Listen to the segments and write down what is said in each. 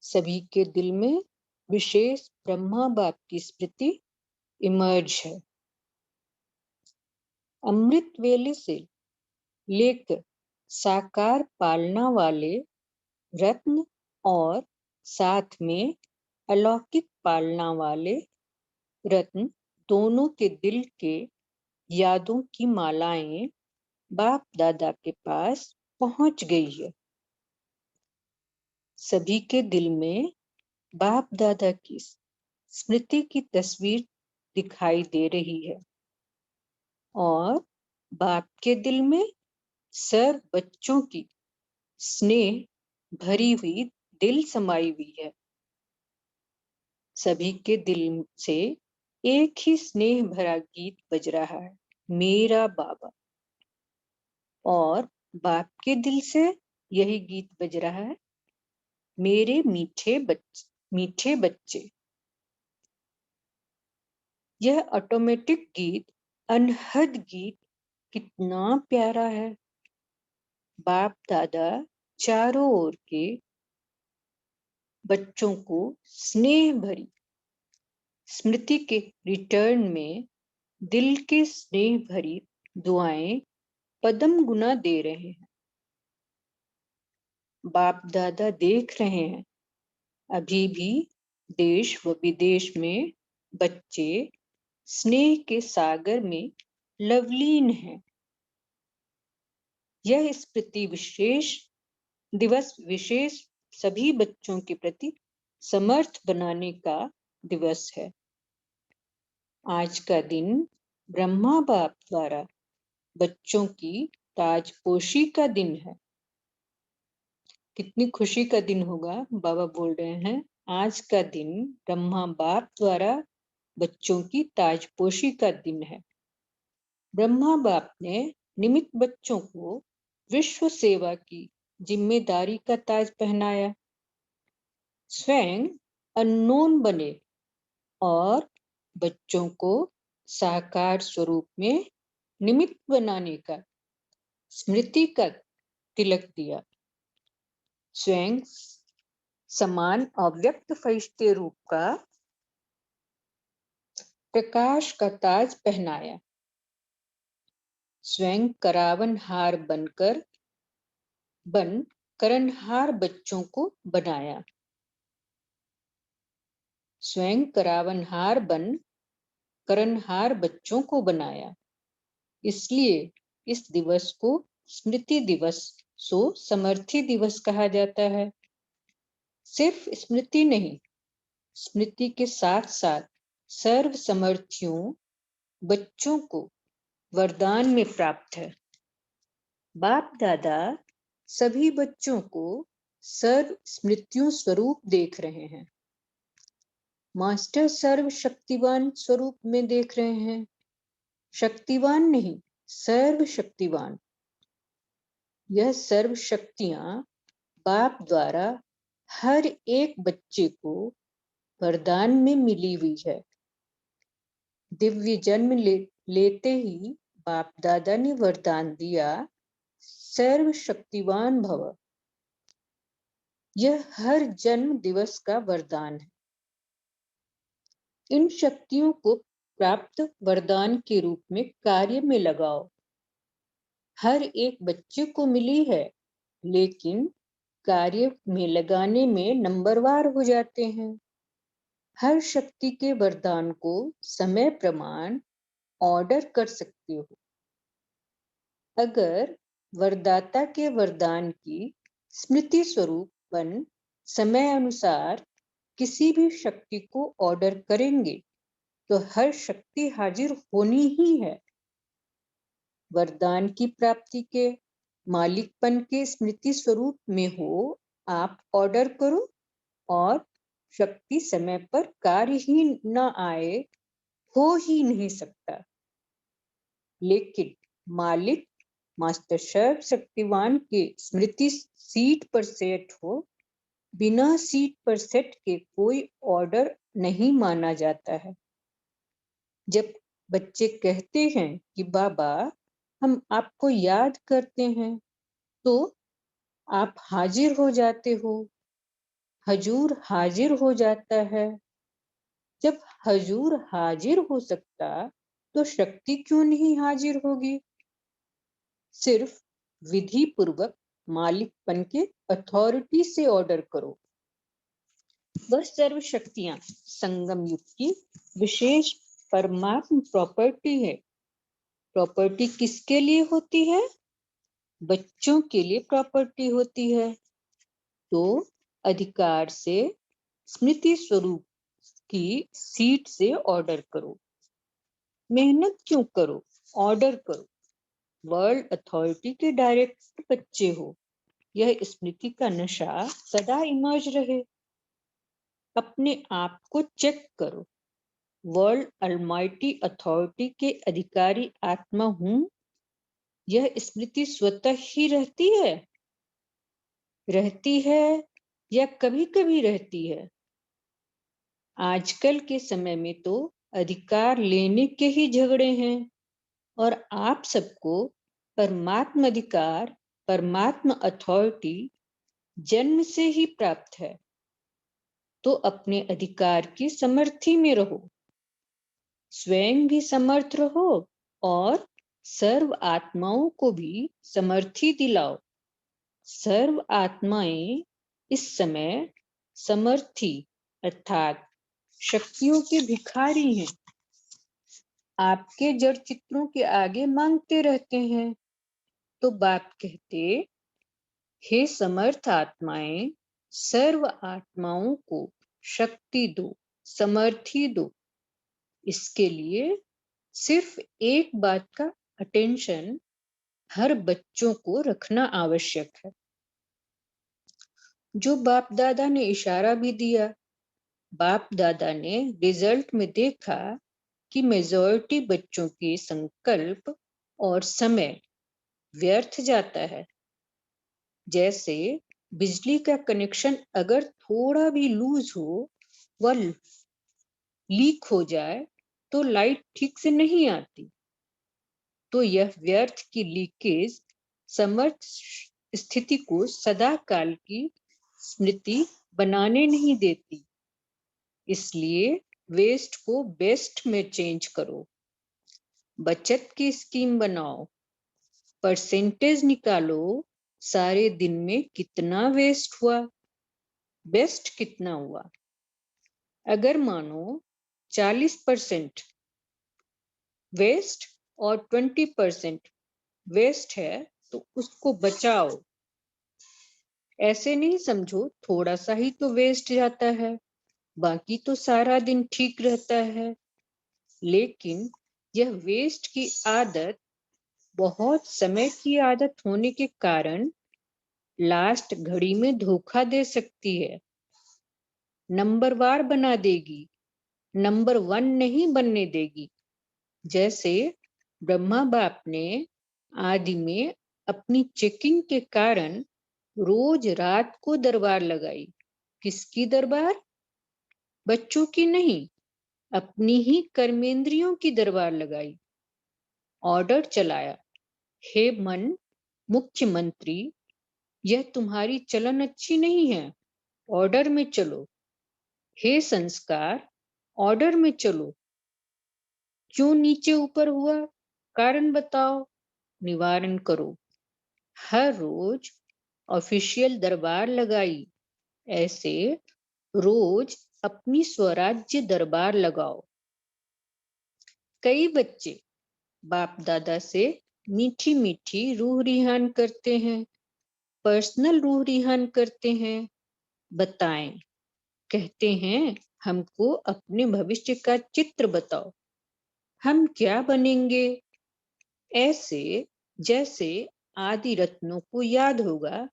सभी के दिल में विशेष ब्रह्मा बाप की स्मृति इमर्ज है। अमृत वेले से लेकर साकार पालना वाले रत्न और साथ में अलौकिक पालना वाले रत्न दोनों के दिल के यादों की मालाएं बाप दादा के पास पहुंच गई है। सभी के दिल में बाप दादा की स्मृति की तस्वीर दिखाई दे रही है और बाप के दिल में सब बच्चों की स्नेह भरी हुई दिल समाई हुई है। सभी के दिल से एक ही स्नेह भरा गीत बज रहा है, मेरा बाबा। और बाप के दिल से यही गीत बज रहा है, मेरे मीठे बच्चे। यह ऑटोमेटिक गीत, अनहद गीत कितना प्यारा है। बाप दादा चारों ओर के बच्चों को स्नेह भरी स्मृति के रिटर्न में दिल के स्नेह भरी दुआएं पदम गुना दे रहे हैं। बाप दादा देख रहे हैं, अभी भी देश व विदेश में बच्चे स्नेह के सागर में लवलीन हैं। यह स्मृति दिवस विशेष सभी बच्चों के प्रति समर्थ बनाने का दिवस है। आज का दिन ब्रह्मा बाप द्वारा बच्चों की ताजपोशी का दिन है। कितनी खुशी का दिन होगा। बाबा बोल रहे हैं, आज का दिन ब्रह्मा बाप द्वारा बच्चों की ताजपोशी का दिन है। ब्रह्मा बाप ने निमित्त बच्चों को विश्व सेवा की जिम्मेदारी का ताज पहनाया। स्वयं अननोन बने और बच्चों को साकार स्वरूप में निमित्त बनाने का स्मृति का तिलक दिया। स्वयं समान अव्यक्त फरिश्ते रूप का प्रकाश का ताज पहनाया। स्वयं करावनहार बन करनहार बच्चों को बनाया। स्वयं करावनहार बन करनहार बच्चों को बनाया। इसलिए इस दिवस को स्मृति दिवस सो समर्थी दिवस कहा जाता है। सिर्फ स्मृति नहीं, स्मृति के साथ साथ सर्व समर्थियों बच्चों को वरदान में प्राप्त है। बाप दादा सभी बच्चों को सर्व स्मृतियों स्वरूप देख रहे हैं। मास्टर सर्व शक्तिवान स्वरूप में देख रहे हैं। शक्तिवान नहीं, सर्व शक्तिवान। यह सर्व शक्तियां बाप द्वारा हर एक बच्चे को वरदान में मिली हुई है। दिव्य जन्म लेते ही बाप दादा ने वरदान दिया, सर्व शक्तिवान भव। यह हर जन्म दिवस का वरदान है। इन शक्तियों को प्राप्त वरदान के रूप में कार्य में लगाओ। हर एक बच्चे को मिली है, लेकिन कार्य में लगाने में नंबरवार हो जाते हैं। हर शक्ति के वरदान को समय प्रमाण ऑर्डर कर सकते हो। अगर वरदाता के वरदान की स्मृति स्वरूप बन समय अनुसार किसी भी शक्ति को ऑर्डर करेंगे तो हर शक्ति हाजिर होनी ही है। वरदान की प्राप्ति के मालिकपन के स्मृति स्वरूप में हो, आप ऑर्डर करो और शक्ति समय पर कार्य ही न आए, हो ही नहीं सकता। लेकिन मालिक मास्टर सर्वशक्तिवान के स्मृति सीट पर सेट हो, बिना सीट पर सेट के कोई ऑर्डर नहीं माना जाता है। जब बच्चे कहते हैं कि बाबा हम आपको याद करते हैं, तो आप हाजिर हो जाते हो। हजूर हाजिर हो जाता है। जब हजूर हाजिर हो सकता तो शक्ति क्यों नहीं हाजिर होगी? सिर्फ विधि पूर्वक मालिकपन के अथॉरिटी से ऑर्डर करो। वह सर्व शक्तियां संगम युग की विशेष परमात्म प्रॉपर्टी है। प्रॉपर्टी किसके लिए होती है? बच्चों के लिए प्रॉपर्टी होती है। तो अधिकार से स्मृति स्वरूप की सीट से ऑर्डर करो। मेहनत क्यों करो? ऑर्डर करो। वर्ल्ड अथॉरिटी के डायरेक्ट बच्चे हो। यह स्मृति का नशा सदा इमर्ज रहे। अपने आप को चेक करो। वर्ल्ड अलमाइटी अथॉरिटी के अधिकारी आत्मा हूं। यह स्मृति स्वतः ही रहती है या कभी कभी रहती है? आजकल के समय में तो अधिकार लेने के ही झगड़े हैं और आप सबको परमात्म अधिकार, परमात्म अथॉरिटी जन्म से ही प्राप्त है। तो अपने अधिकार की समर्थी में रहो। स्वयं भी समर्थ रहो और सर्व आत्माओं को भी समर्थी दिलाओ। सर्व आत्माएं इस समय समर्थी अर्थात शक्तियों के भिखारी हैं। आपके जड़ चित्रों के आगे मांगते रहते हैं। तो बाप कहते, हे समर्थ आत्माएं, सर्व आत्माओं को शक्ति दो, समर्थी दो। इसके लिए सिर्फ एक बात का अटेंशन हर बच्चों को रखना आवश्यक है, जो बाप दादा ने इशारा भी दिया। बाप दादा ने रिजल्ट में देखा कि मेजॉरिटी बच्चों के संकल्प और समय व्यर्थ जाता है। जैसे बिजली का कनेक्शन अगर थोड़ा भी लूज हो, वह लीक हो जाए तो लाइट ठीक से नहीं आती। तो यह व्यर्थ की लीकेज समर्थ स्थिति को सदा काल की स्मृति बनाने नहीं देती। इसलिए वेस्ट को बेस्ट में चेंज करो। बचत की स्कीम बनाओ। परसेंटेज निकालो। सारे दिन में कितना वेस्ट हुआ, बेस्ट कितना हुआ। अगर मानो 40% वेस्ट और 20% वेस्ट है तो उसको बचाओ। ऐसे नहीं समझो थोड़ा सा ही तो वेस्ट जाता है, बाकी तो सारा दिन ठीक रहता है। लेकिन यह वेस्ट की आदत बहुत समय की आदत होने के कारण लास्ट घड़ी में धोखा दे सकती है। नंबरवार बना देगी, नंबर 1 नहीं बनने देगी। जैसे ब्रह्मा बाप ने आदि में अपनी चेकिंग के कारण रोज रात को दरबार लगाई। किसकी दरबार? बच्चों की नहीं, अपनी ही कर्मेंद्रियों की दरबार लगाई। ऑर्डर चलाया, हे मन मुख्यमंत्री, यह तुम्हारी चलन अच्छी नहीं है, ऑर्डर में चलो। हे संस्कार, ऑर्डर में चलो। क्यों नीचे ऊपर हुआ, कारण बताओ, निवारण करो। हर रोज ऑफिशियल दरबार लगाई। ऐसे रोज अपनी स्वराज्य दरबार लगाओ। कई बच्चे बाप दादा से मीठी मीठी रूह रिहान करते हैं, पर्सनल रूह रिहान करते हैं। बताएं, कहते हैं हमको अपने भविष्य का चित्र बताओ, हम क्या बनेंगे। ऐसे जैसे आदि रत्नों को याद होगा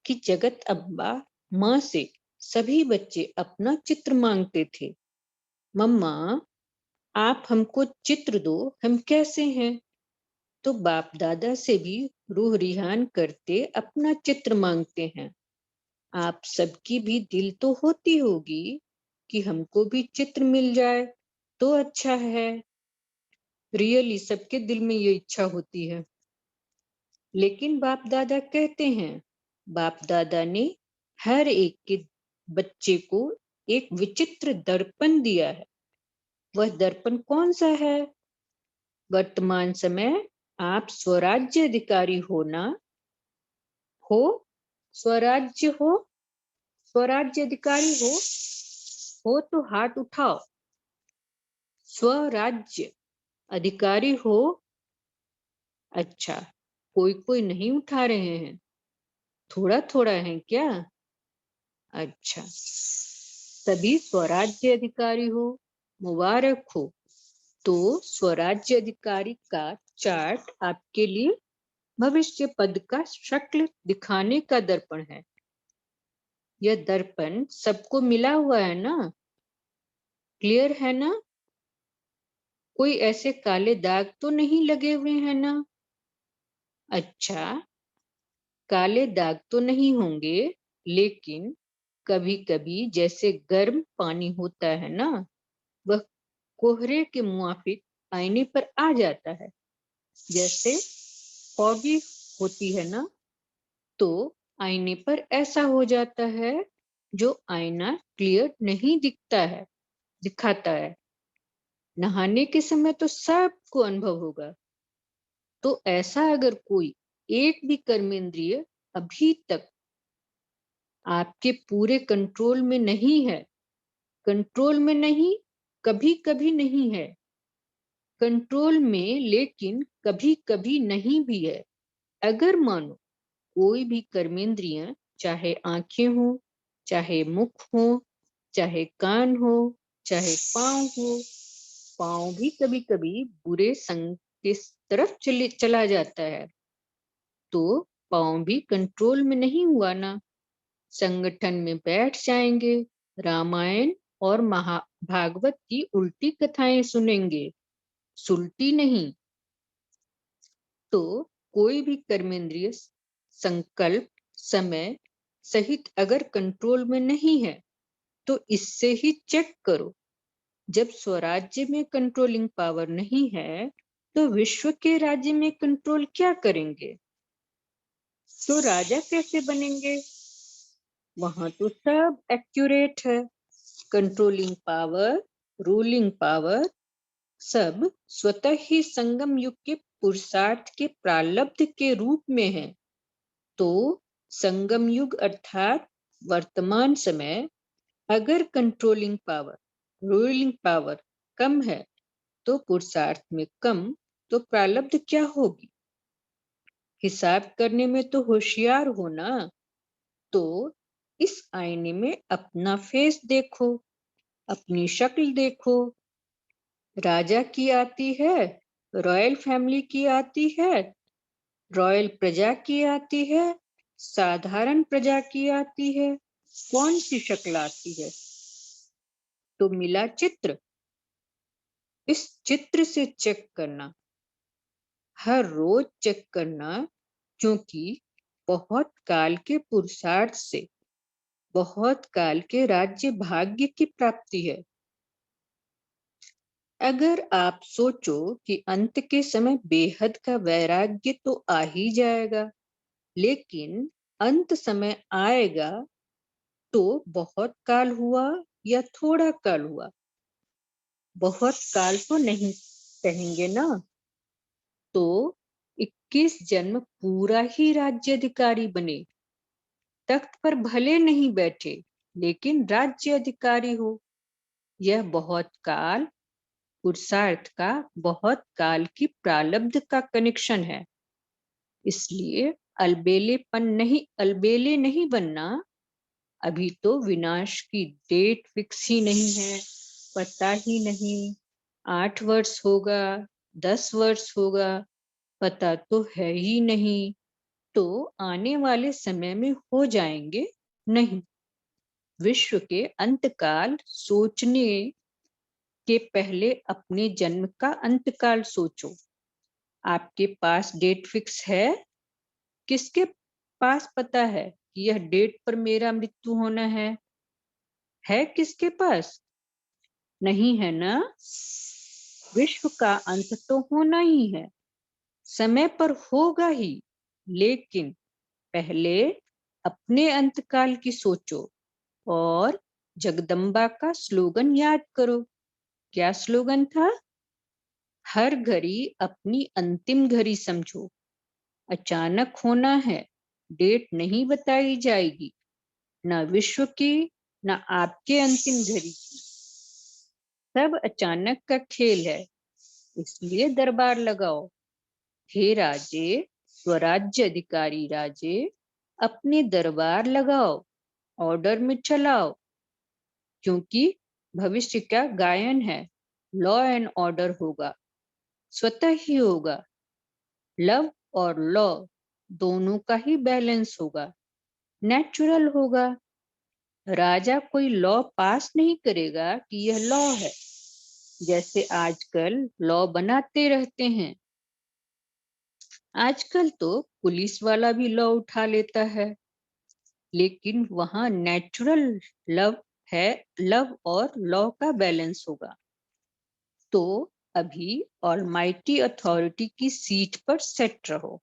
कि जगत अम्बा माँ से सभी बच्चे अपना चित्र मांगते थे। मम्मा, आप हमको चित्र दो, हम कैसे हैं। तो बाप दादा से भी रूह रिहान करते अपना चित्र मांगते हैं। आप सबकी भी दिल तो होती होगी कि हमको भी चित्र मिल जाए तो अच्छा है। रियली सबके दिल में ये इच्छा होती है। लेकिन बाप दादा कहते हैं, बाप दादा ने हर एक के बच्चे को एक विचित्र दर्पण दिया है। वह दर्पण कौन सा है? वर्तमान समय आप स्वराज्य अधिकारी हो स्वराज्य हो स्वराज्य अधिकारी हो तो हाथ उठाओ। स्वराज्य अधिकारी हो? अच्छा, कोई कोई नहीं उठा रहे हैं, थोड़ा थोड़ा है क्या? अच्छा, सभी स्वराज्य अधिकारी हो, मुबारक हो। तो स्वराज्य अधिकारी का चार्ट आपके लिए भविष्य पद का शक्ल दिखाने का दर्पण है। यह दर्पण सबको मिला हुआ है ना? क्लियर है ना? कोई ऐसे काले दाग तो नहीं लगे हुए हैं ना? अच्छा, काले दाग तो नहीं होंगे, लेकिन कभी कभी जैसे गर्म पानी होता है ना, वह कोहरे के मुआफिक आईने पर आ जाता है। जैसे फॉगी होती है ना, तो आईने पर ऐसा हो जाता है, जो आईना क्लियर नहीं दिखाता है। नहाने के समय तो सबको अनुभव होगा। तो ऐसा अगर कोई एक भी कर्मेंद्रिय अभी तक आपके पूरे कंट्रोल में नहीं है, कंट्रोल में नहीं, कभी कभी नहीं है, कंट्रोल में लेकिन कभी कभी नहीं भी है। अगर मानो कोई भी कर्मेंद्रिय, चाहे आंखें हो, चाहे मुख हो, चाहे कान हो, चाहे पांव हो, पांव भी कभी कभी बुरे संग के तरफ चला जाता है, तो पांव भी कंट्रोल में नहीं हुआ ना। संगठन में बैठ जाएंगे, रामायण और महाभागवत की उल्टी कथाएं सुनेंगे, सुलटी नहीं। तो कोई भी कर्मेंद्रिय संकल्प समय सहित अगर कंट्रोल में नहीं है, तो इससे ही चेक करो। जब स्वराज्य में कंट्रोलिंग पावर नहीं है, तो विश्व के राज्य में कंट्रोल क्या करेंगे? तो राजा कैसे बनेंगे? वहां तो सब एक्यूरेट है। कंट्रोलिंग पावर, रूलिंग पावर सब स्वतः ही संगम युग के पुरुषार्थ के प्रारब्ध के रूप में है। तो संगम युग अर्थात वर्तमान समय अगर कंट्रोलिंग पावर, रूलिंग पावर कम है, तो पुरुषार्थ में कम, तो प्रारब्ध क्या होगी? हिसाब करने में तो होशियार हो ना। तो इस आईने में अपना फेस देखो, अपनी शक्ल देखो। राजा की आती है, रॉयल फैमिली की आती है, रॉयल प्रजा की आती है, साधारण प्रजा की आती है। कौन सी शक्ल आती है? तो मिला चित्र। इस चित्र से चेक करना, हर रोज चेक करना, क्योंकि बहुत काल के पुरुषार्थ से बहुत काल के राज्य भाग्य की प्राप्ति है। अगर आप सोचो कि अंत के समय बेहद का वैराग्य तो आ ही जाएगा, लेकिन अंत समय आएगा तो बहुत काल हुआ या थोड़ा काल हुआ, बहुत काल तो नहीं कहेंगे ना। तो 21 जन्म पूरा ही राज्याधिकारी बने, तख्त पर भले नहीं बैठे, लेकिन राज्य अधिकारी हो। यह बहुत काल पुरुषार्थ का, बहुत काल की प्रारब्ध का कनेक्शन है। इसलिए अलबेले नहीं बनना। अभी तो विनाश की डेट फिक्स ही नहीं है, पता ही नहीं 8 वर्ष होगा, 10 वर्ष होगा, पता तो है ही नहीं। तो आने वाले समय में हो जाएंगे नहीं। विश्व के अंतकाल सोचने के पहले अपने जन्म का अंतकाल सोचो। आपके पास डेट फिक्स है? किसके पास पता है कि यह डेट पर मेरा मृत्यु होना है किसके पास? नहीं है ना। विश्व का अंत तो होना ही है, समय पर होगा ही, लेकिन पहले अपने अंतकाल की सोचो। और जगदम्बा का स्लोगन याद करो। क्या स्लोगन था? हर घड़ी अपनी अंतिम घड़ी समझो, अचानक होना है, डेट नहीं बताई जाएगी, न विश्व की न आपके अंतिम घड़ी की। सब अचानक का खेल है, इसलिए दरबार लगाओ। हे राजे, स्वराज्य अधिकारी राजे, अपने दरबार लगाओ, ऑर्डर में चलाओ, क्योंकि भविष्य का गायन है। लॉ एंड ऑर्डर होगा, स्वतः ही होगा। लव और लॉ दोनों का ही बैलेंस होगा, नेचुरल होगा। राजा कोई लॉ पास नहीं करेगा कि यह लॉ है, जैसे आजकल लॉ बनाते रहते हैं। आजकल तो पुलिस वाला भी लॉ उठा लेता है, लेकिन वहां नेचुरल लव है, लव और लॉ का बैलेंस होगा। तो अभी ऑलमाइटी अथॉरिटी की सीट पर सेट रहो,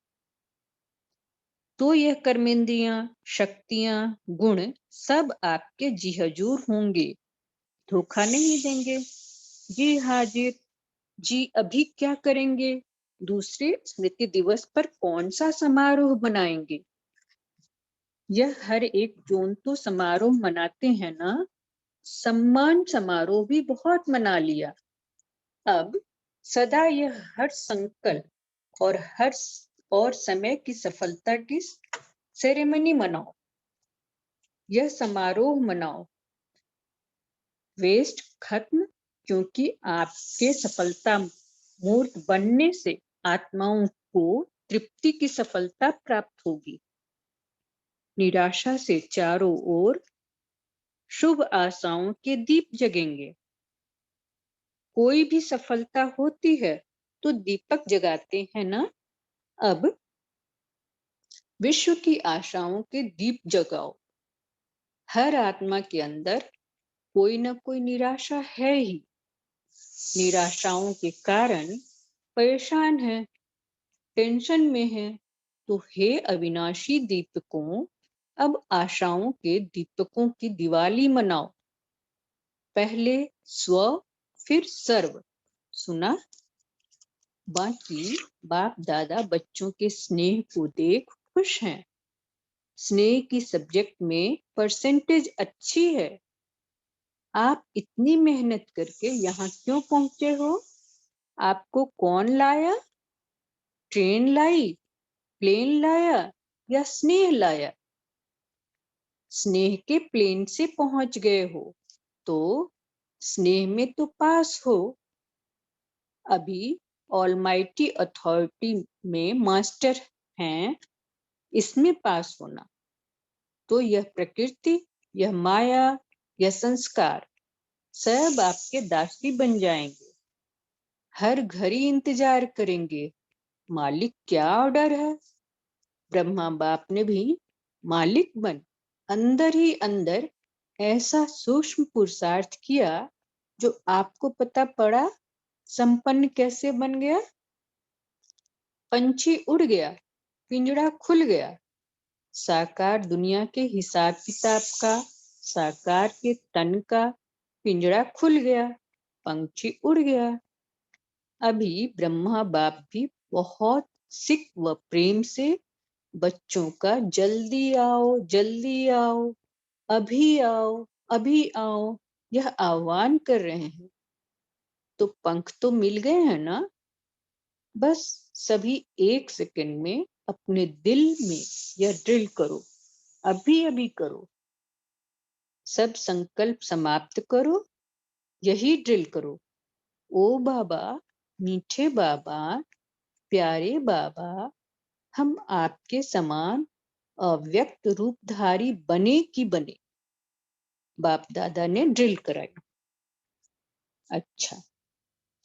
तो यह कर्मेंद्रियां, शक्तियां, गुण सब आपके जी हजूर होंगे, धोखा नहीं देंगे। जी हाजिर। जी अभी क्या करेंगे? दूसरे स्मृति दिवस पर कौन सा समारोह बनाएंगे? यह हर एक जून तो समारोह मनाते हैं ना, सम्मान समारोह भी बहुत मना लिया। अब सदा यह हर संकल्प और समय की सफलता की सेरेमनी मनाओ, यह समारोह मनाओ। वेस्ट खत्म, क्योंकि आपके सफलता मूर्त बनने से आत्माओं को तृप्ति की सफलता प्राप्त होगी। निराशा से चारों ओर शुभ आशाओं के दीप जगेंगे। कोई भी सफलता होती है तो दीपक जगाते हैं ना। अब विश्व की आशाओं के दीप जगाओ। हर आत्मा के अंदर कोई न कोई निराशा है ही। निराशाओं के कारण परेशान है, टेंशन में है। तो हे अविनाशी दीपकों, अब आशाओं के दीपकों की दिवाली मनाओ। पहले स्व, फिर सर्व। सुना? बाकी बाप दादा बच्चों के स्नेह को देख खुश हैं। स्नेह की सब्जेक्ट में परसेंटेज अच्छी है। आप इतनी मेहनत करके यहाँ क्यों पहुंचे हो? आपको कौन लाया? ट्रेन लाई, प्लेन लाया या स्नेह लाया? स्नेह के प्लेन से पहुंच गए हो तो स्नेह में तो पास हो। अभी ऑलमाइटी अथॉरिटी में मास्टर हैं, इसमें पास होना। तो यह प्रकृति, यह माया, यह संस्कार सब आपके दासी बन जाएंगे। हर घड़ी इंतजार करेंगे, मालिक क्या ऑर्डर है। ब्रह्मा बाप ने भी मालिक बन अंदर ही अंदर ऐसा सूक्ष्म पुरुषार्थ किया, जो आपको पता पड़ा संपन्न कैसे बन गया। पंछी उड़ गया, पिंजड़ा खुल गया। साकार दुनिया के हिसाब किताब का, साकार के तन का पिंजड़ा खुल गया, पंछी उड़ गया। अभी ब्रह्मा बाप भी बहुत सिक व प्रेम से बच्चों का जल्दी आओ, जल्दी आओ, अभी आओ, अभी आओ, यह आह्वान कर रहे हैं। तो पंख तो मिल गए हैं ना। बस सभी एक सेकंड में अपने दिल में यह ड्रिल करो, अभी अभी करो। सब संकल्प समाप्त करो, यही ड्रिल करो। ओ बाबा, मीठे बाबा, प्यारे बाबा, हम आपके समान अव्यक्त रूपधारी बने कि बने। बाप दादा ने ड्रिल कराई। अच्छा,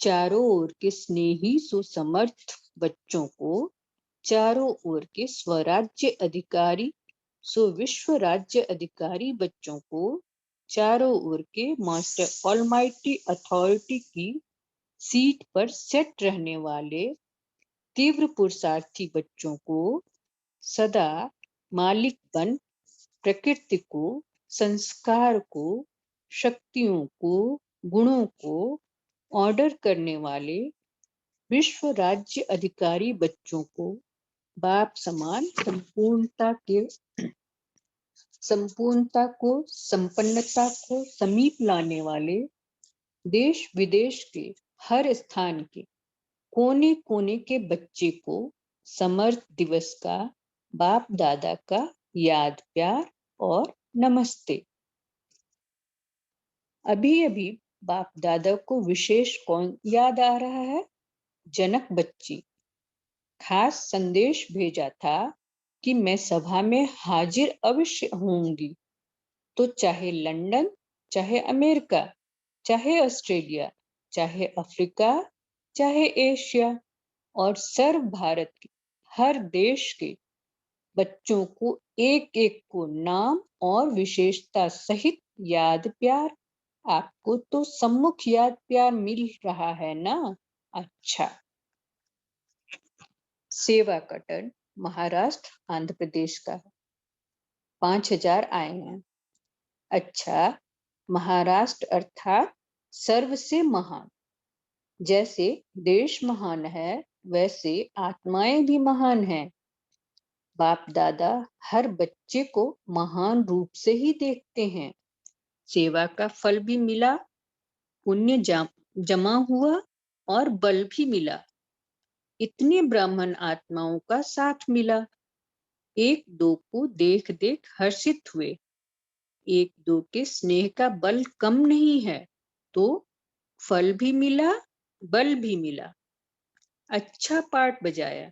चारों ओर के स्नेही सुसमर्थ बच्चों को, चारों ओर के स्वराज्य अधिकारी विश्व राज्य अधिकारी बच्चों को, चारों ओर के मास्टर ऑलमाइटी अथॉरिटी की सीट पर सेट रहने वाले तीव्र पुरुषार्थी बच्चों को सदा मालिक बन प्रकृति को संस्कार को, शक्तियों को, गुणों को ऑर्डर करने वाले विश्व राज्य अधिकारी बच्चों को बाप समान संपूर्णता को संपन्नता को समीप लाने वाले देश विदेश के हर स्थान के कोने कोने के बच्चे को समर्थ दिवस का बाप दादा का याद प्यार और नमस्ते। अभी अभी बाप दादा को विशेष कौन याद आ रहा है? जनक बच्ची खास संदेश भेजा था कि मैं सभा में हाजिर अवश्य होंगी, तो चाहे लंदन, चाहे अमेरिका, चाहे ऑस्ट्रेलिया, चाहे अफ्रीका, चाहे एशिया और सर्व भारत के हर देश के बच्चों को एक एक को नाम और विशेषता सहित याद प्यार। आपको तो सम्मुख याद प्यार मिल रहा है ना? अच्छा। सेवा का टर्न महाराष्ट्र आंध्र प्रदेश का 5000 आए हैं। अच्छा, महाराष्ट्र अर्थात सर्व से महान। जैसे देश महान है, वैसे आत्माएं भी महान हैं। बाप दादा हर बच्चे को महान रूप से ही देखते हैं। सेवा का फल भी मिला, पुण्य जमा हुआ और बल भी मिला। इतने ब्राह्मण आत्माओं का साथ मिला। एक दो को देख देख हर्षित हुए। एक दो के स्नेह का बल कम नहीं है, तो फल भी मिला, बल भी मिला। अच्छा पाठ बजाया।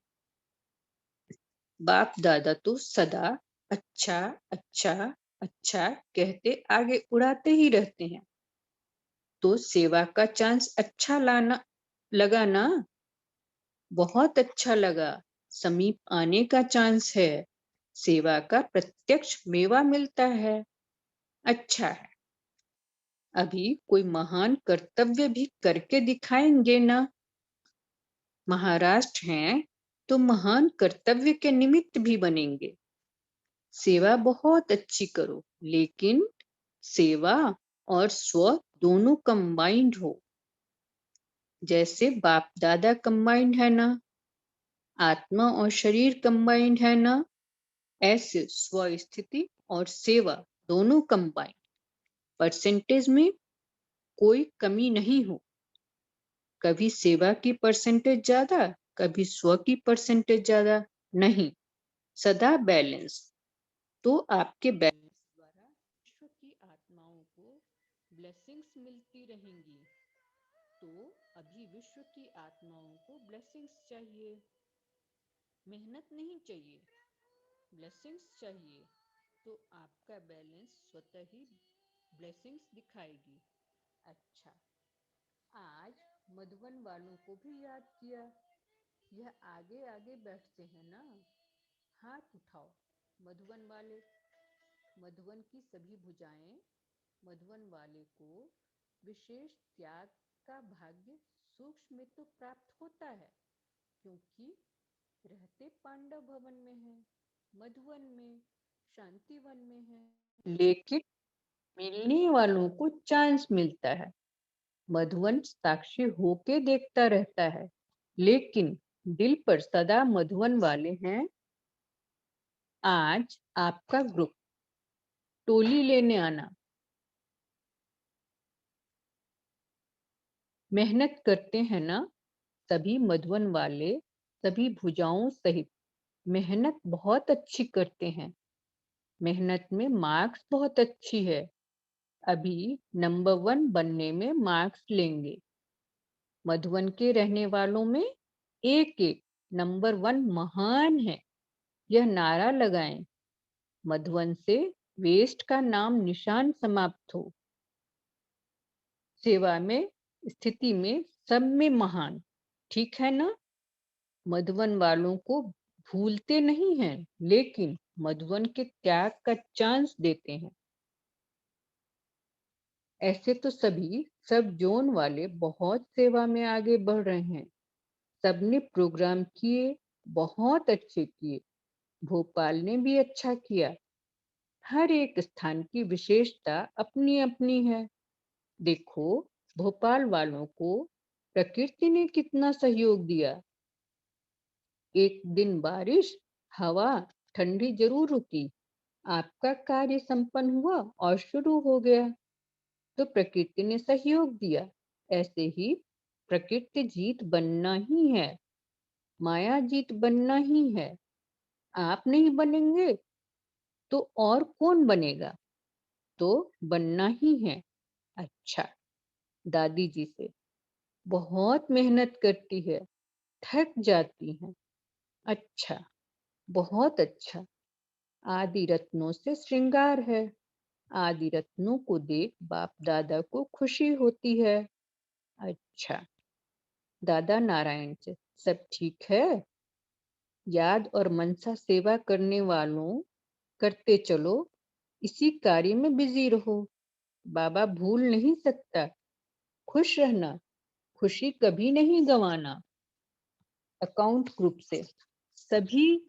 बाप दादा तो सदा अच्छा अच्छा अच्छा कहते आगे उड़ाते ही रहते हैं। तो सेवा का चांस अच्छा लगा ना? बहुत अच्छा लगा। समीप आने का चांस है। सेवा का प्रत्यक्ष मेवा मिलता है। अच्छा है। अभी कोई महान कर्तव्य भी करके दिखाएंगे ना? महाराष्ट्र हैं तो महान कर्तव्य के निमित्त भी बनेंगे। सेवा बहुत अच्छी करो, लेकिन सेवा और स्व दोनों कंबाइंड हो। जैसे बाप दादा कंबाइंड है ना, आत्मा और शरीर कंबाइंड है ना, ऐसे स्व स्थिति और सेवा दोनों कंबाइंड। परसेंटेज में कोई कमी नहीं हो। कभी सेवा की परसेंटेज ज्यादा, कभी स्व की परसेंटेज ज्यादा नहीं, सदा बैलेंस। तो आपके बैलेंस द्वारा विश्व की आत्माओं को ब्लेसिंग्स मिलती रहेंगी। तो अभी विश्व की आत्माओं को ब्लेसिंग्स चाहिए, मेहनत नहीं चाहिए, ब्लेसिंग्स चाहिए। तो आपका बैलेंस स्वतः ही ब्लेसिंग्स दिखाएगी। अच्छा, आज मधुबन वालों को भी याद किया। यह आगे आगे बैठते हैं ना? हाथ उठाओ मधुबन वाले। मधुबन की सभी भुजाएं। मधुबन वाले को विशेष त्याग का भाग्य सूक्ष्म में तो प्राप्त होता है, क्योंकि रहते पांडव भवन में है, मधुवन में, शांतिवन में है। लेकिन मिलने वालों को चांस मिलता है। मधुवन साक्षी होके देखता रहता है, लेकिन दिल पर सदा मधुवन वाले हैं। आज आपका ग्रुप टोली लेने आना। मेहनत करते हैं ना? सभी मधुवन वाले सभी भुजाओं सहित मेहनत बहुत अच्छी करते हैं। मेहनत में मार्क्स बहुत अच्छी है। अभी नंबर 1 बनने में मार्क्स लेंगे। मधुवन के रहने वालों में एक एक नंबर 1 महान है, यह नारा लगाएं। मधुवन से वेस्ट का नाम निशान समाप्त हो। सेवा में, स्थिति में, सब में महान। ठीक है ना? मधुवन वालों को भूलते नहीं हैं, लेकिन मधुवन के त्याग का चांस देते हैं। ऐसे तो सभी सब जोन वाले बहुत सेवा में आगे बढ़ रहे हैं। सबने प्रोग्राम किए, बहुत अच्छे किए। भोपाल ने भी अच्छा किया। हर एक स्थान की विशेषता अपनी अपनी है। देखो, भोपाल वालों को प्रकृति ने कितना सहयोग दिया। एक दिन बारिश, हवा ठंडी जरूर रुकी, आपका कार्य संपन्न हुआ और शुरू हो गया। तो प्रकृति ने सहयोग दिया। ऐसे ही प्रकृति जीत बनना ही है, माया जीत बनना ही है। आप नहीं बनेंगे तो और कौन बनेगा? तो बनना ही है। अच्छा, दादी जी से बहुत मेहनत करती है, थक जाती है। अच्छा, बहुत अच्छा। आदि रत्नों से श्रृंगार है। आदि रत्नों को देख बाप दादा को खुशी होती है। अच्छा, दादा नारायण से सब ठीक है? याद और मनसा सेवा करने वालों करते चलो, इसी कार्य में बिजी रहो। बाबा भूल नहीं सकता। खुश रहना, खुशी कभी नहीं गंवाना। अकाउंट ग्रुप से सभी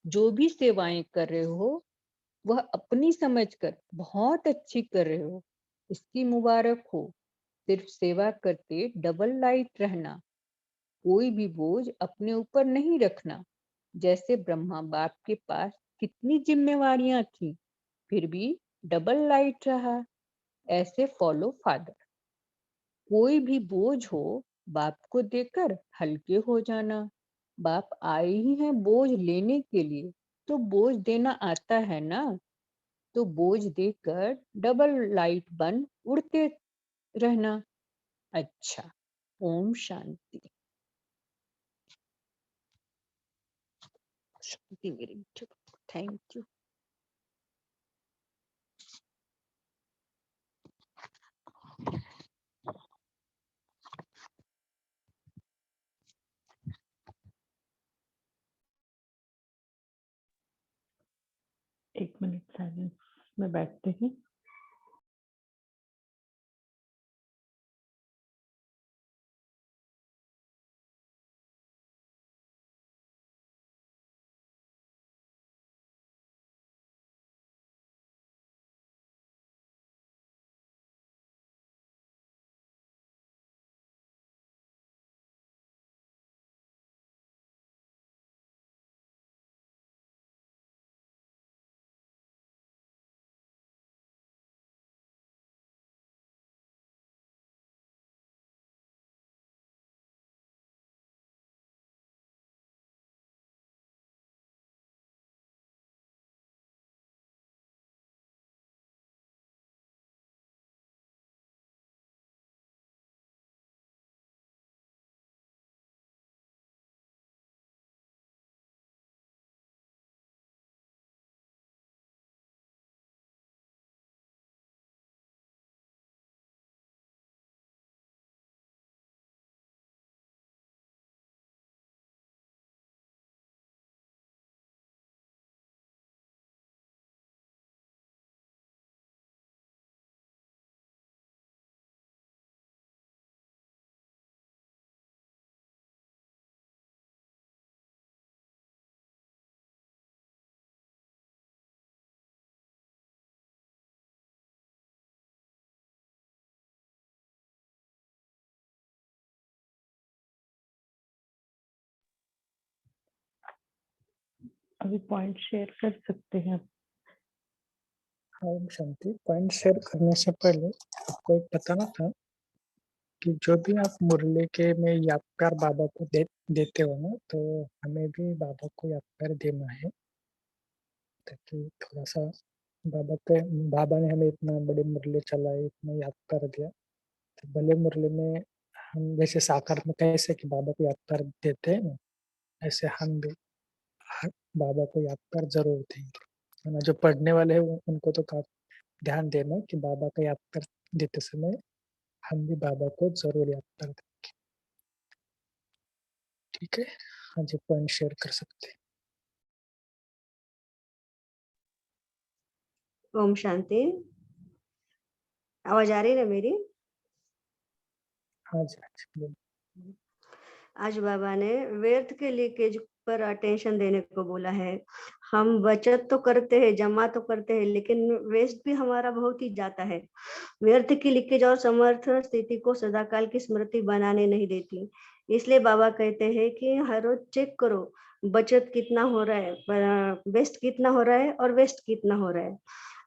जो भी सेवाएं कर रहे हो, वह अपनी समझकर बहुत अच्छी कर रहे हो, इसकी मुबारक हो। सिर्फ सेवा करते डबल लाइट रहना, कोई भी बोझ अपने ऊपर नहीं रखना। जैसे ब्रह्मा बाप के पास कितनी जिम्मेवारियां थी, फिर भी डबल लाइट रहा। ऐसे फॉलो फादर। कोई भी बोझ हो, बाप को देकर हल्के हो जाना। बाप आए ही हैं बोझ लेने के लिए, तो बोझ देना आता है ना। तो बोझ देकर डबल लाइट बन उड़ते रहना। अच्छा, ओम शांति। शांति मेरी। Thank you. एक मिनट साइलेंस में बैठते हैं। अभी पॉइंट शेयर कर सकते हैं। हाँ शांति, पॉइंट शेयर करने से पहले आपको एक बताना था कि जो भी आप मुरली के में याद प्यार बाबा को देते हो ना, तो हमें भी बाबा को याद प्यार देना है, ताकि थोड़ा सा बाबा ने हमें इतना बड़ी मुरली चलाई, इतना याद कर दिया। तो भले मुरली में हम जैसे साकार में कैसे कि बाबा को याद प्यार देते हैं ना, ऐसे हम भी बाबा को याद प्यार जरूर देंगे। है ना, जो पढ़ने वाले हैं उनको तो काफी ध्यान देना कि बाबा का याद कर देते समय हम भी बाबा को जरूर याद कर दें। ठीक है, हाँ जी, पॉइंट शेयर कर सकते हैं। ओम शांति। आवाज आ रही है ना मेरी? हाँ जी, हाँ जी, आज बाबा ने व्यर्थ के लीकेज पर अटेंशन देने को बोला है। हम बचत तो करते हैं, जमा तो करते हैं, लेकिन वेस्ट भी हमारा बहुत ही जाता है। व्यर्थ की लीकेज और समर्थन स्थिति को सदाकाल की स्मृति बनाने नहीं देती। इसलिए बाबा कहते हैं कि हर रोज चेक करो बचत कितना हो रहा है, वेस्ट कितना हो रहा है और वेस्ट कितना हो रहा है।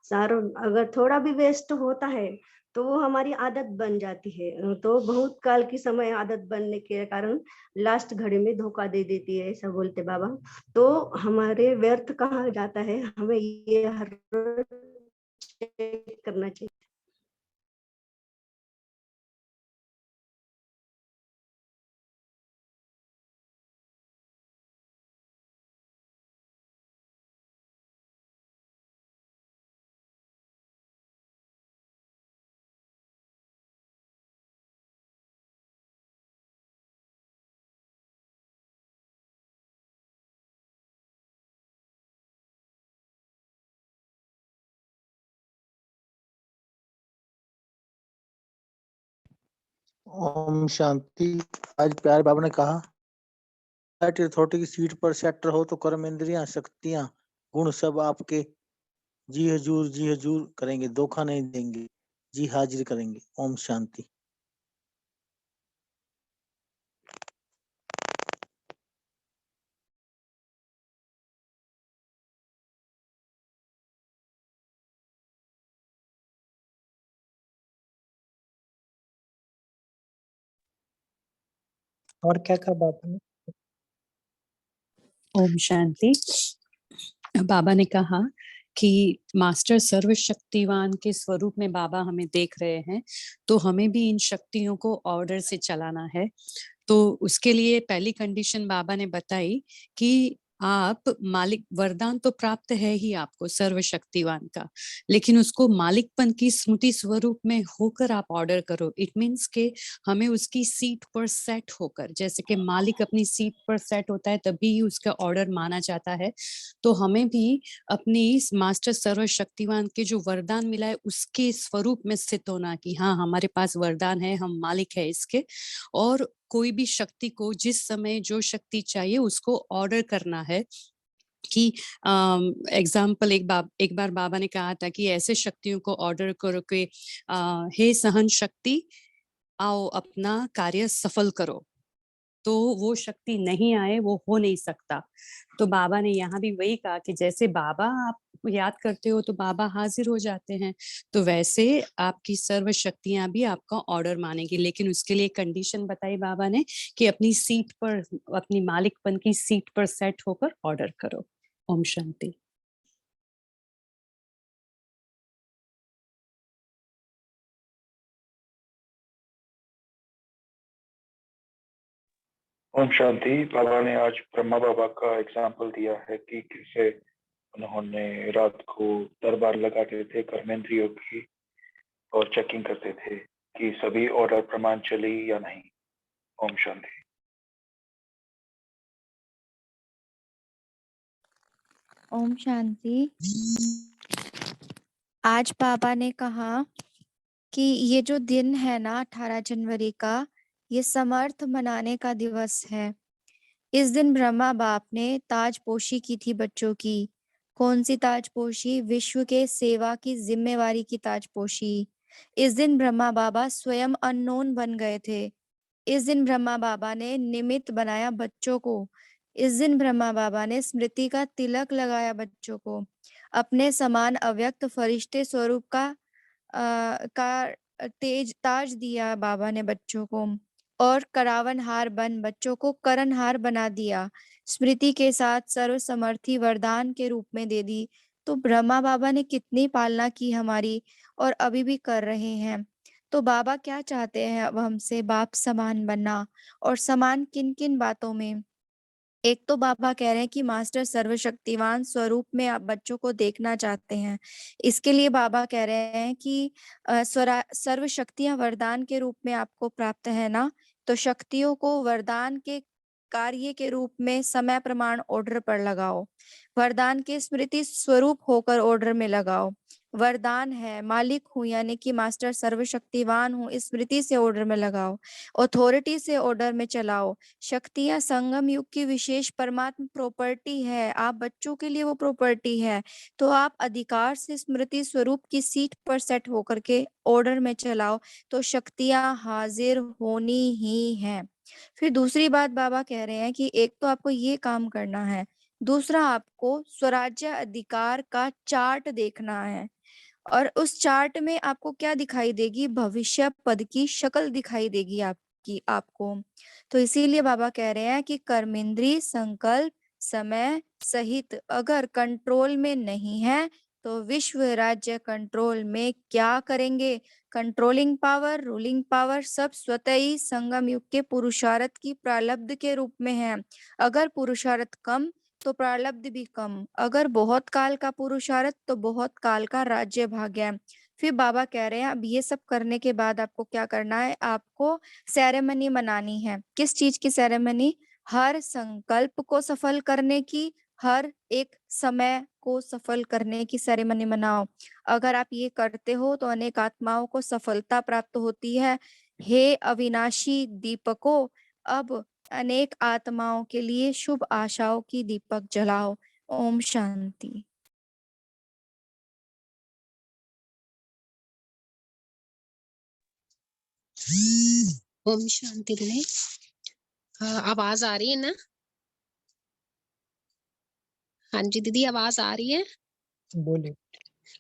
सारो अगर थोड़ा भी वेस्ट होता है तो वो हमारी आदत बन जाती है, तो बहुत काल की समय आदत बनने के कारण लास्ट घड़ी में धोखा दे देती है, ऐसा बोलते बाबा। तो हमारे व्यर्थ कहाँ जाता है, हमें ये हर रोज चेक करना चाहिए। ओम शांति। आज प्यारे बाबा ने कहा अथॉरिटी की सीट पर सेक्टर हो तो कर्म इंद्रियां, शक्तियां, गुण सब आपके जी हजूर करेंगे, धोखा नहीं देंगे, जी हाजिर करेंगे। ओम शांति। और क्या कहा बाबा ने? ओम शांति। बाबा ने कहा कि मास्टर सर्वशक्तिवान के स्वरूप में बाबा हमें देख रहे हैं, तो हमें भी इन शक्तियों को ऑर्डर से चलाना है। तो उसके लिए पहली कंडीशन बाबा ने बताई कि आप मालिक, वरदान तो प्राप्त है ही आपको सर्वशक्तिवान का, लेकिन उसको मालिकपन की स्मृति स्वरूप में होकर आप ऑर्डर करो। इट मीन्स के हमें उसकी सीट पर सेट होकर, जैसे कि मालिक अपनी सीट पर सेट होता है तभी ही उसका ऑर्डर माना जाता है, तो हमें भी अपनी इस मास्टर सर्वशक्तिवान के जो वरदान मिला है उसके स्वरूप में स्थित होना कि हाँ हमारे पास वरदान है, हम मालिक है इसके, और कोई भी शक्ति को जिस समय जो शक्ति चाहिए उसको ऑर्डर करना है। कि एग्जाम्पल एक बार बाबा ने कहा था कि ऐसे शक्तियों को ऑर्डर करो कि हे सहन शक्ति आओ अपना कार्य सफल करो, तो वो शक्ति नहीं आए वो हो नहीं सकता। तो बाबा ने यहाँ भी वही कहा कि जैसे बाबा आप याद करते हो तो बाबा हाजिर हो जाते हैं, तो वैसे आपकी सर्व शक्तियां भी आपका ऑर्डर मानेगी, लेकिन उसके लिए कंडीशन बताई बाबा ने कि अपनी सीट पर, अपनी मालिकपन की सीट पर सेट होकर ऑर्डर करो। ओम शांति। ओम शांति। बाबा ने आज ब्रह्मा बाबा का एग्जाम्पल दिया है कि कैसे उन्होंने रात को दरबार लगाते थे कर्मेंद्रियों की और चेकिंग करते थे कि सभी ऑर्डर प्रमाण चली या नहीं। ओम शांति। ओम शांति। आज बाबा ने कहा कि ये जो दिन है ना 18 जनवरी का, ये समर्थ मनाने का दिवस है। इस दिन ब्रह्मा बाप ने ताजपोशी की थी बच्चों की। कौन सी ताजपोशी? विश्व के सेवा की जिम्मेवारी की ताजपोशी। इस दिन ब्रह्मा बाबा स्वयं अननोन बन गए थे। इस दिन ब्रह्मा बाबा ने निमित्त बनाया बच्चों को। इस दिन ब्रह्मा बाबा ने स्मृति का तिलक लगाया बच्चों को। अपने समान अव्यक्त फरिश्ते स्वरूप का तेज ताज दिया बाबा ने बच्चों को, और करावनहार बन बच्चों को करनहार बना दिया। स्मृति के साथ सर्वसमर्थी वरदान के रूप में दे दी। तो ब्रह्मा बाबा ने कितनी पालना की हमारी, और अभी भी कर रहे हैं। तो बाबा क्या चाहते हैं अब हमसे? बाप समान बनना। और समान किन किन बातों में? एक तो बाबा कह रहे हैं कि मास्टर सर्वशक्तिवान स्वरूप में आप बच्चों को देखना चाहते हैं। इसके लिए बाबा कह रहे हैं कि सर्व शक्तियां वरदान के रूप में आपको प्राप्त है ना, तो शक्तियों को वरदान के कार्य के रूप में समय प्रमाण ऑर्डर पर लगाओ। वरदान के स्मृति स्वरूप होकर ऑर्डर में लगाओ। वरदान है, मालिक हूँ यानी कि मास्टर सर्वशक्तिवान हूँ, इस स्मृति से ऑर्डर में लगाओ, अथॉरिटी से ऑर्डर में चलाओ। शक्तियां संगम युग की विशेष परमात्म प्रॉपर्टी है, आप बच्चों के लिए वो प्रॉपर्टी है, तो आप अधिकार से स्मृति स्वरूप की सीट पर सेट होकर के ऑर्डर में चलाओ, तो शक्तियां हाजिर होनी ही है। फिर दूसरी बात बाबा कह रहे हैं कि एक तो आपको ये काम करना है, दूसरा आपको स्वराज्य अधिकार का चार्ट देखना है, और उस चार्ट में आपको क्या दिखाई देगी, भविष्य पद की शक्ल दिखाई देगी आपको। तो इसीलिए बाबा कह रहे हैं कि कर्मेंद्री संकल्प समय सहित अगर कंट्रोल में नहीं है तो विश्व राज्य कंट्रोल में क्या करेंगे। कंट्रोलिंग पावर, रूलिंग पावर सब स्वतः ही संगम युग के पुरुषार्थ की प्रारब्ध के रूप में है। अगर पुरुषार्थ कम तो प्रारब्ध भी कम, अगर बहुत काल का पुरुषार्थ तो बहुत काल का राज्य भाग्य। फिर बाबा कह रहे हैं अब ये सब करने के बाद आपको क्या करना है, आपको सेरेमनी मनानी है। किस चीज की सेरेमनी? हर संकल्प को सफल करने की, हर एक समय को सफल करने की सेरेमनी मनाओ। अगर आप ये करते हो तो अनेक आत्माओं को सफलता प्राप्त होती है। हे अविनाशी दीपकों, अब अनेक आत्माओं के लिए शुभ आशाओं की दीपक जलाओ। ओम शांति। ओम शांति रहे। आवाज आ रही है ना? हाँ जी दीदी, आवाज आ रही है? बोलिए।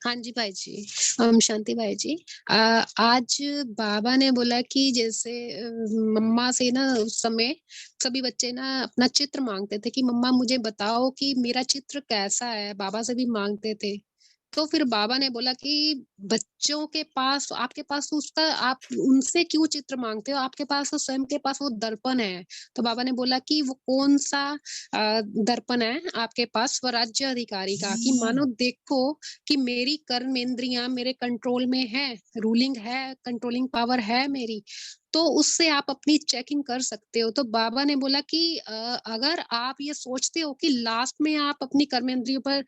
हाँ जी भाई जी। ओम शांति भाई जी। आज बाबा ने बोला कि जैसे मम्मा से ना उस समय सभी बच्चे ना अपना चित्र मांगते थे कि मम्मा मुझे बताओ कि मेरा चित्र कैसा है, बाबा से भी मांगते थे। तो फिर बाबा ने बोला कि बच्चों के पास, आपके पास तो उसका, आप उनसे क्यों चित्र मांगते हो, आपके पास तो स्वयं के पास वो दर्पण है। तो बाबा ने बोला कि वो कौन सा दर्पण है आपके पास, स्वराज्य अधिकारी का, कि मानो देखो कि मेरी कर्मेंद्रियां मेरे कंट्रोल में है, रूलिंग है, कंट्रोलिंग पावर है मेरी, तो उससे आप अपनी चेकिंग कर सकते हो। तो बाबा ने बोला कि अगर आप ये सोचते हो कि लास्ट में आप अपनी कर्मेंद्रियों पर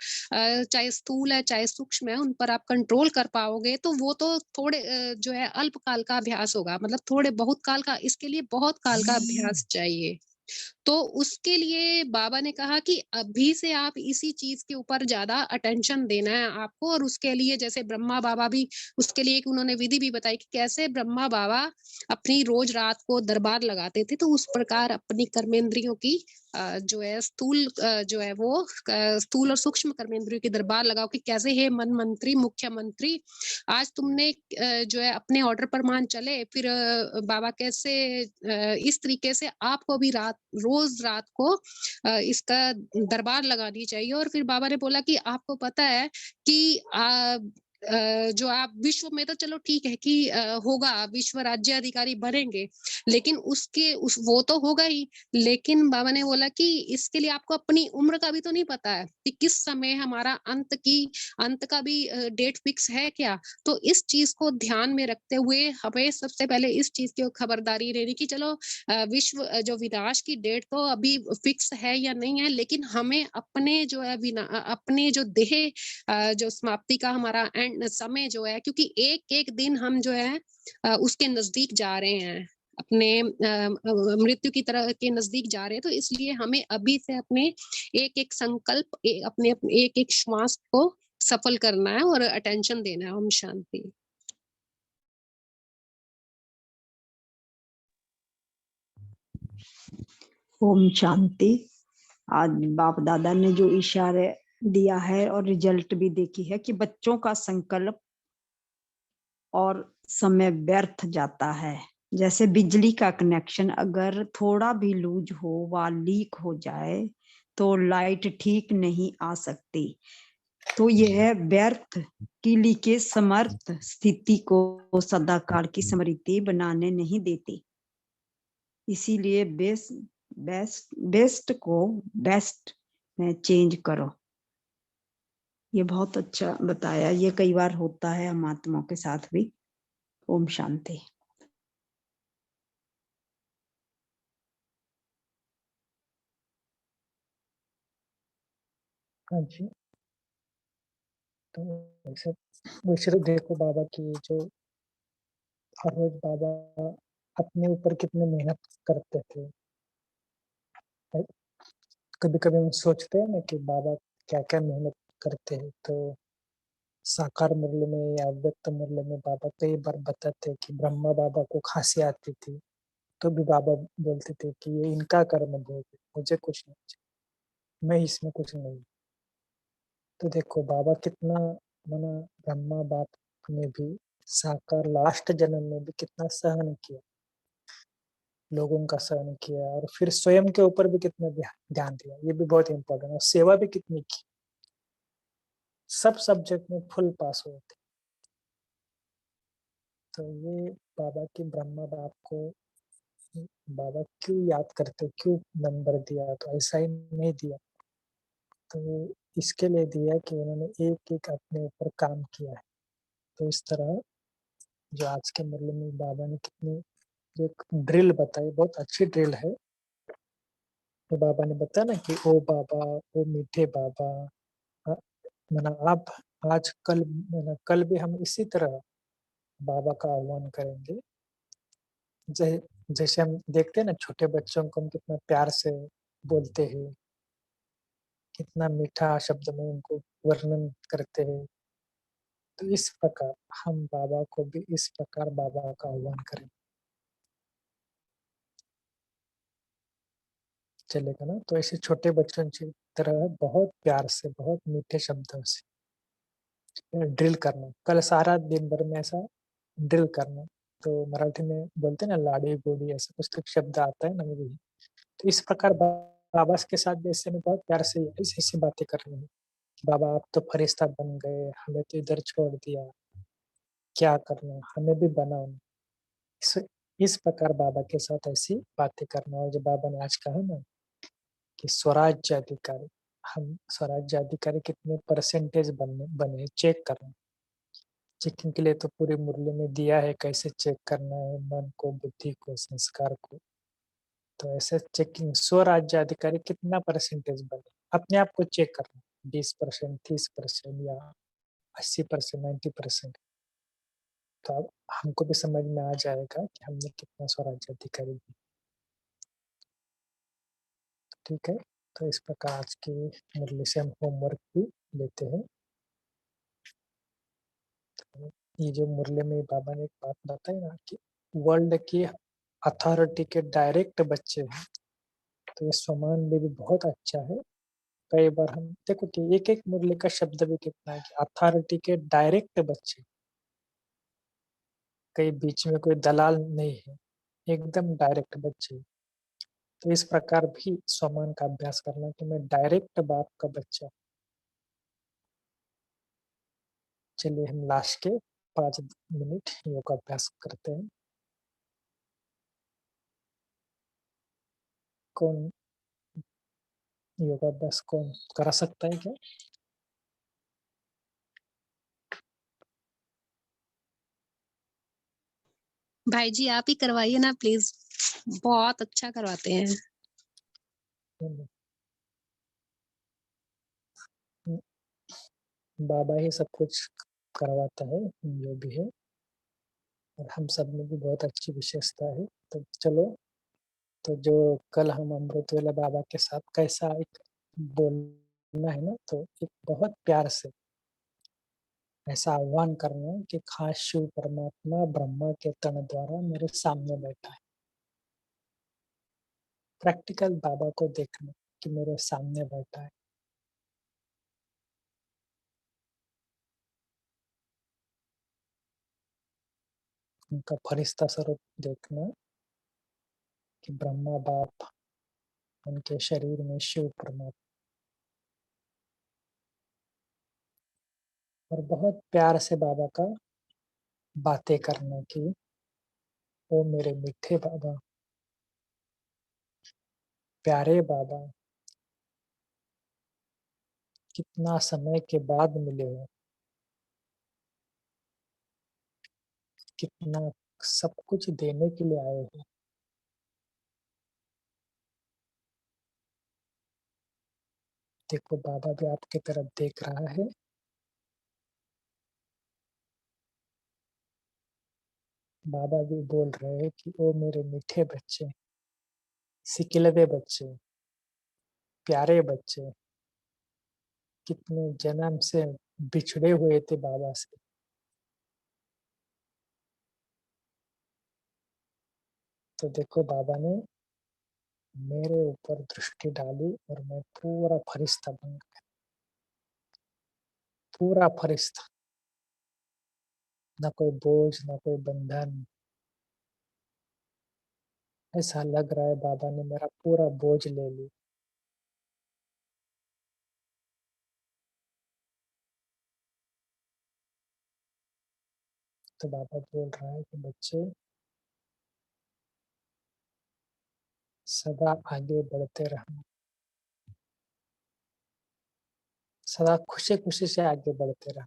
चाहे स्थूल है चाहे सूक्ष्म है उन पर आप कंट्रोल कर पाओगे, तो वो तो थोड़े जो है अल्पकाल का अभ्यास होगा, मतलब थोड़े बहुत काल का, इसके लिए बहुत काल का अभ्यास चाहिए। तो उसके लिए बाबा ने कहा कि अभी से आप इसी चीज के ऊपर ज्यादा अटेंशन देना है आपको। और उसके लिए जैसे ब्रह्मा बाबा भी, उसके लिए एक उन्होंने विधि भी बताई कि कैसे ब्रह्मा बाबा अपनी रोज रात को दरबार लगाते थे, तो उस प्रकार अपनी कर्मेंद्रियों की जो है स्थूल जो है वो स्थूल और सूक्ष्म कर्मेंद्रियों की दरबार लगाओ कि कैसे हे मन मंत्री मुख्यमंत्री, आज तुमने जो है अपने ऑर्डर पर मान चले, फिर बाबा कैसे इस तरीके से आपको भी रोज रात को इसका दरबार लगानी चाहिए। और फिर बाबा ने बोला कि आपको पता है कि जो आप विश्व में, तो चलो ठीक है कि होगा, विश्व राज्य अधिकारी बनेंगे, लेकिन वो तो होगा ही, लेकिन बाबा ने बोला कि इसके लिए आपको अपनी उम्र का भी तो नहीं पता है कि किस समय हमारा अंत का भी डेट फिक्स है क्या। तो इस चीज को ध्यान में रखते हुए हमें सबसे पहले इस चीज की खबरदारी लेनी कि चलो विश्व जो विनाश की डेट तो अभी फिक्स है या नहीं है, लेकिन हमें अपने जो है अपने जो देह जो समाप्ति का हमारा एंड समय जो है, क्योंकि एक एक दिन हम जो है उसके नजदीक जा रहे हैं, अपने मृत्यु की तरह के नजदीक जा रहे हैं, तो इसलिए हमें अभी से अपने एक एक संकल्प अपने एक एक श्वास को सफल करना है और अटेंशन देना है। ओम शांति। ओम शांति। आज बाप दादा ने जो इशारे दिया है और रिजल्ट भी देखी है कि बच्चों का संकल्प और समय व्यर्थ जाता है। जैसे बिजली का कनेक्शन अगर थोड़ा भी लूज हो व लीक हो जाए तो लाइट ठीक नहीं आ सकती, तो यह व्यर्थ की लीकेज समर्थ स्थिति को सदाकाल की स्मृति बनाने नहीं देती। इसीलिए बेस्ट को बेस्ट में चेंज करो। ये बहुत अच्छा बताया, ये कई बार होता है हम आत्माओं के साथ भी। ओम शांति। हाँ जी, तो ऐसे वो सिर्फ देखो बाबा की जो हर रोज बाबा अपने ऊपर कितने मेहनत करते थे। कभी-कभी हम सोचते हैं ना कि बाबा क्या-क्या मेहनत करते हैं, तो साकार मुरली में या अव्यक्त मुरली में बाबा कई बार बताते हैं कि ब्रह्मा बाबा को खांसी आती थी, तो भी बाबा बोलते थे कि ये इनका कर्म भोग है, मुझे कुछ नहीं चाहिए, मैं इसमें कुछ नहीं हूँ। तो देखो बाबा कितना माना ब्रह्मा बाप ने भी साकार लास्ट जन्म में भी कितना सहन किया, लोगों का सहन किया और फिर स्वयं के ऊपर भी कितना ध्यान दिया, ये भी बहुत इम्पोर्टेंट है। और सेवा भी कितनी की, सब सब्जेक्ट में फुल पास हुए थे। तो ये बाबा की ब्रह्मा बाप को बाबा क्यों याद करते, क्यों नंबर दिया, तो ऐसा ही नहीं दिया, तो इसके लिए दिया कि उन्होंने एक एक अपने ऊपर काम किया है। तो इस तरह जो आज के मुरली में बाबा ने कितनी जो एक ड्रिल बताई, बहुत अच्छी ड्रिल है। तो बाबा ने बताया ना कि ओ बाबा, ओ मीठे बाबा, माना आप आज कल माना कल भी हम इसी तरह बाबा का आह्वान करेंगे। जैसे हम देखते हैं ना छोटे बच्चों को हम कितना प्यार से बोलते हैं, कितना मीठा शब्द में उनको वर्णन करते हैं, तो इस प्रकार हम बाबा को भी इस प्रकार बाबा का आह्वान करें, चलेगा ना? तो ऐसे छोटे बच्चों की तरह बहुत प्यार से, बहुत मीठे शब्दों से ड्रिल करना, कल सारा दिन भर में ऐसा ड्रिल करना। तो मराठी में बोलते हैं ना लाड़ी गोड़ी, ऐसा कुछ तो शब्द आता है ना मुझे। तो इस प्रकार बाबा के साथ जैसे में बहुत प्यार से ऐसी बातें करनी है। बाबा आप तो फरिश्ता बन गए, हमें तो इधर छोड़ दिया, क्या करना, हमें भी बनाओ। इस इस प्रकार बाबा के साथ ऐसी बातें करना। और जो बाबा ने आज कहा ना कि स्वराज्य अधिकारी, हम स्वराज्य अधिकारी कितने परसेंटेज बने चेक करना। चेकिंग के लिए तो पूरी मुरली में दिया है कैसे चेक करना है मन को, बुद्धि को, संस्कार को। तो ऐसे चेकिंग स्वराज्य अधिकारी कितना परसेंटेज बने, अपने आप को चेक करना, 20%, 30% या 80%, 90%। तो अब हमको भी समझ में आ जाएगा कि हमने कितना स्वराज्य अधिकारी दिया। ठीक है, तो इस प्रकार आज की मुरली से हम होमवर्क भी लेते हैं। तो ये जो मुरली में बाबा ने एक बात बताई ना कि वर्ल्ड की अथॉरिटी के डायरेक्ट बच्चे हैं, तो ये सम्मान भी बहुत अच्छा है। कई बार हम देखो कि एक एक मुरली का शब्द भी कितना है कि अथॉरिटी के डायरेक्ट बच्चे, कहीं बीच में कोई दलाल नहीं है, एकदम डायरेक्ट बच्चे। तो इस प्रकार भी सम्मान का अभ्यास करना कि मैं डायरेक्ट बाप का बच्चा। चलिए हम लास्ट के 5 मिनट योग अभ्यास करते हैं। कौन योगाभ्यास कौन करा सकता है क्या? भाई जी आप ही करवाइए ना प्लीज, बहुत अच्छा करवाते हैं। बाबा ही सब कुछ करवाता है जो भी है, और हम सब में भी बहुत अच्छी विशेषता है। तो चलो, तो जो कल हम अमृत वेला बाबा के साथ कैसा एक बोलना है ना, तो एक बहुत प्यार से ऐसा आह्वान करना है कि खास शिव परमात्मा ब्रह्मा के तन द्वारा मेरे सामने बैठा है। प्रैक्टिकल बाबा को देखना कि मेरे सामने बैठा है। उनका फरिश्ता स्वरूप देखना कि ब्रह्मा बाप, उनके शरीर में शिव परमात्मा, और बहुत प्यार से बाबा का बातें करना कि वो मेरे मीठे बाबा, प्यारे बाबा, कितना समय के बाद मिले हो, कितना सब कुछ देने के लिए आए हो। देखो बाबा भी आपकी तरफ देख रहा है, बाबा भी बोल रहे हैं कि ओ मेरे मीठे बच्चे, सिकिलवे बच्चे, प्यारे बच्चे, कितने जन्म से बिछड़े हुए थे बाबा से, तो देखो बाबा ने मेरे ऊपर दृष्टि डाली और मैं पूरा फरिश्ता बन गया, पूरा फरिश्ता, ना कोई बोझ, ना कोई बंधन। ऐसा लग रहा है बाबा ने मेरा पूरा बोझ ले ली। तो बाबा बोल रहा है कि बच्चे सदा आगे बढ़ते रहना, सदा खुशी खुशी से आगे बढ़ते रहना,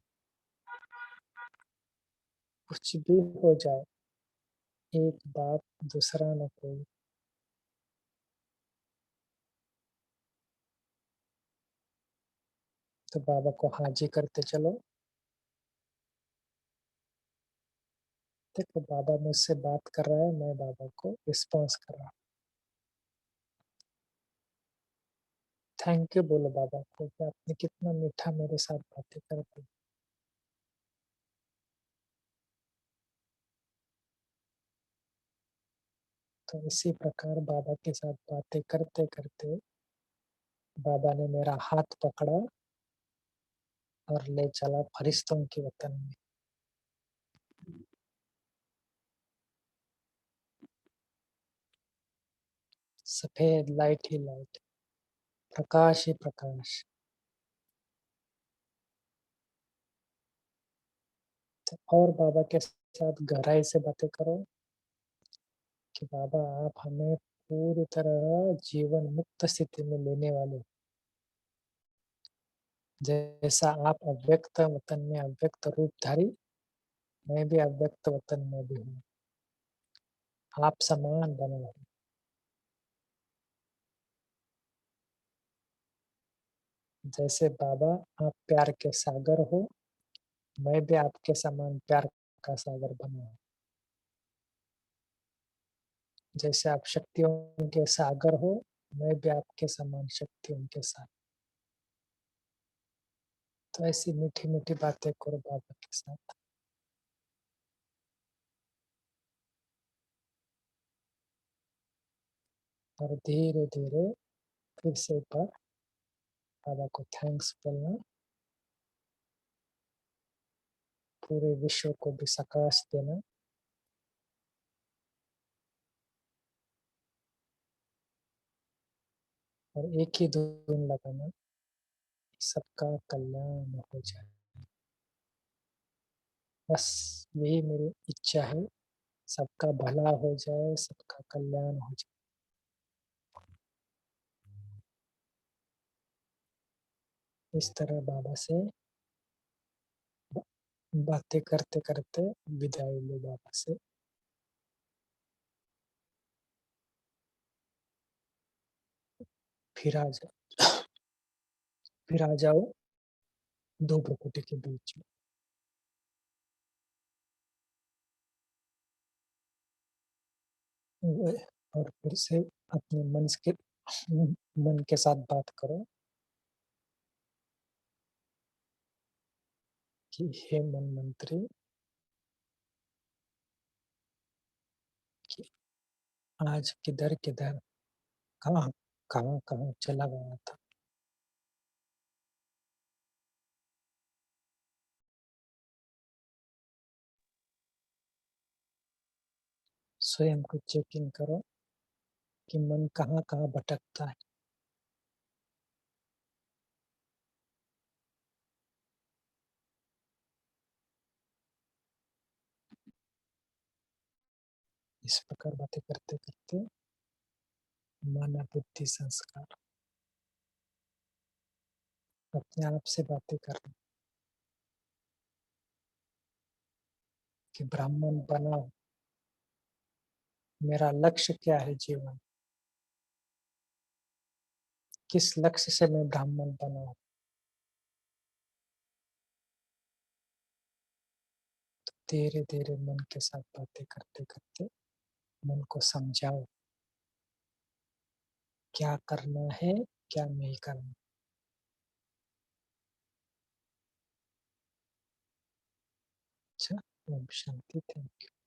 कुछ भी हो जाए, एक बात दूसरा न कोई, तो बाबा को हाजी करते चलो। देखो बाबा मुझसे बात कर रहा है, मैं बाबा को रिस्पॉन्स कर रहा हूँ। थैंक यू बोलो बाबा को कि आपने कितना मीठा मेरे साथ बातें कर दी। तो इसी प्रकार बाबा के साथ बातें करते करते बाबा ने मेरा हाथ पकड़ा और ले चला फरिश्तों के वतन में। सफेद लाइट ही लाइट, प्रकाश ही प्रकाश। तो और बाबा के साथ गहराई से बातें करो कि बाबा आप हमें पूरी तरह जीवन मुक्त स्थिति में लेने वाले हो। जैसा आप अव्यक्त वतन में अव्यक्त रूपधारी, मैं भी अव्यक्त वतन में भी हूँ, आप समान बने हो। जैसे बाबा आप प्यार के सागर हो, मैं भी आपके समान प्यार का सागर बना हूँ। जैसे आप शक्तियों के सागर हो, मैं भी आपके समान शक्तियों के साथ। तो ऐसी मीठी मीठी बातें करो बाबा के साथ। और धीरे धीरे फिर से एक बार बाबा को थैंक्स बोलना, पूरे विश्व को भी प्रकाश देना। और एक ही धुन लगाना, सबका कल्याण हो जाए। बस यही मेरी इच्छा है, सबका भला हो जाए, सबका कल्याण हो जाए। इस तरह बाबा से बातें करते करते विदाई लो बाबा से। फिर आ जाओ, फिर आ जाओ दो प्रकृति के बीच में। और फिर से अपने मन के साथ बात करो कि हे मन मंत्री, कि आज किधर किधर कहाँ कहाँ कहाँ चला गया था। स्वयं को चेक इन करो कि मन कहाँ कहाँ भटकता है। इस प्रकार बातें करते करते मन बुद्धि संस्कार अपने आप से बातें करना कि ब्राह्मण बना, मेरा लक्ष्य क्या है जीवन, किस लक्ष्य से मैं ब्राह्मण बना। धीरे धीरे मन के साथ बातें करते करते मन को समझाओ क्या करना है, क्या नहीं करना। अच्छा, ओम शांति, थैंक यू।